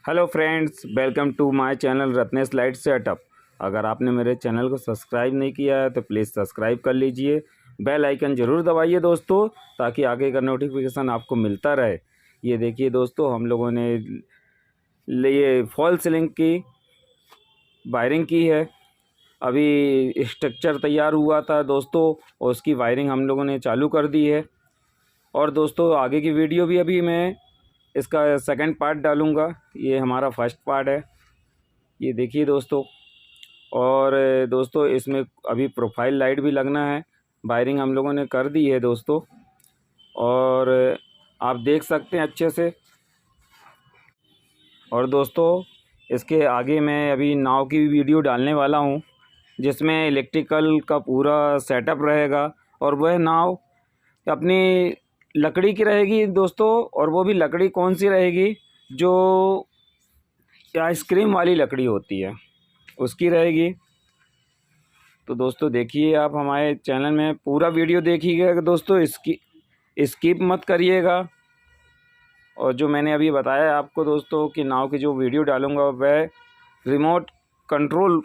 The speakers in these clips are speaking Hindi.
Hello friends, welcome to my channel Ratnesh light setup. अगर आपने मेरे चैनल को सब्सक्राइब नहीं किया है तो प्लीज़ सब्सक्राइब कर लीजिए। बेल आइकन ज़रूर दबाइए दोस्तों, ताकि आगे का नोटिफिकेशन आपको मिलता रहे। ये देखिए दोस्तों, हम लोगों ने ये फॉल सीलिंग की वायरिंग की है। अभी स्ट्रक्चर तैयार हुआ था दोस्तों, और उसकी वायरिंग हम लोगों ने चालू कर दी है। और दोस्तों आगे की वीडियो भी अभी मैं इसका सेकंड पार्ट डालूँगा। ये हमारा फर्स्ट पार्ट है, ये देखिए दोस्तों। और दोस्तों इसमें अभी प्रोफाइल लाइट भी लगना है। वायरिंग हम लोगों ने कर दी है दोस्तों, और आप देख सकते हैं अच्छे से। और दोस्तों इसके आगे मैं अभी नाव की वीडियो डालने वाला हूँ, जिसमें इलेक्ट्रिकल का पूरा सेटअप रहेगा। और वह नाव अपनी लकड़ी की रहेगी दोस्तों, और वो भी लकड़ी कौन सी रहेगी, जो आइसक्रीम वाली लकड़ी होती है उसकी रहेगी। तो दोस्तों देखिए, आप हमारे चैनल में पूरा वीडियो देखिएगा दोस्तों, इसकी स्किप मत करिएगा। और जो मैंने अभी बताया आपको दोस्तों कि नाव की जो वीडियो डालूँगा वह रिमोट कंट्रोल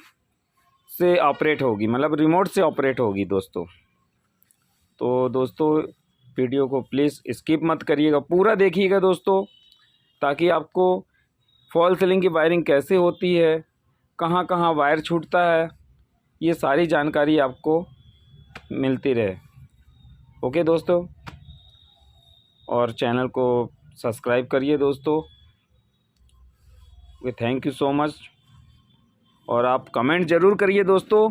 से ऑपरेट होगी, मतलब रिमोट से ऑपरेट होगी दोस्तों। तो दोस्तों वीडियो को प्लीज़ स्किप मत करिएगा, पूरा देखिएगा दोस्तों, ताकि आपको फॉल सीलिंग की वायरिंग कैसे होती है, कहाँ कहाँ वायर छूटता है, ये सारी जानकारी आपको मिलती रहे। ओके दोस्तों, और चैनल को सब्सक्राइब करिए दोस्तों। Thank you so much. और आप कमेंट ज़रूर करिए दोस्तों,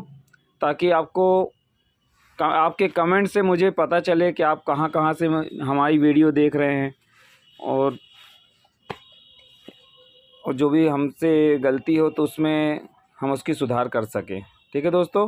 ताकि आपके कमेंट से मुझे पता चले कि आप कहाँ कहाँ से हमारी वीडियो देख रहे हैं। और जो भी हमसे गलती हो तो उसमें हम उसकी सुधार कर सकें। ठीक है दोस्तों।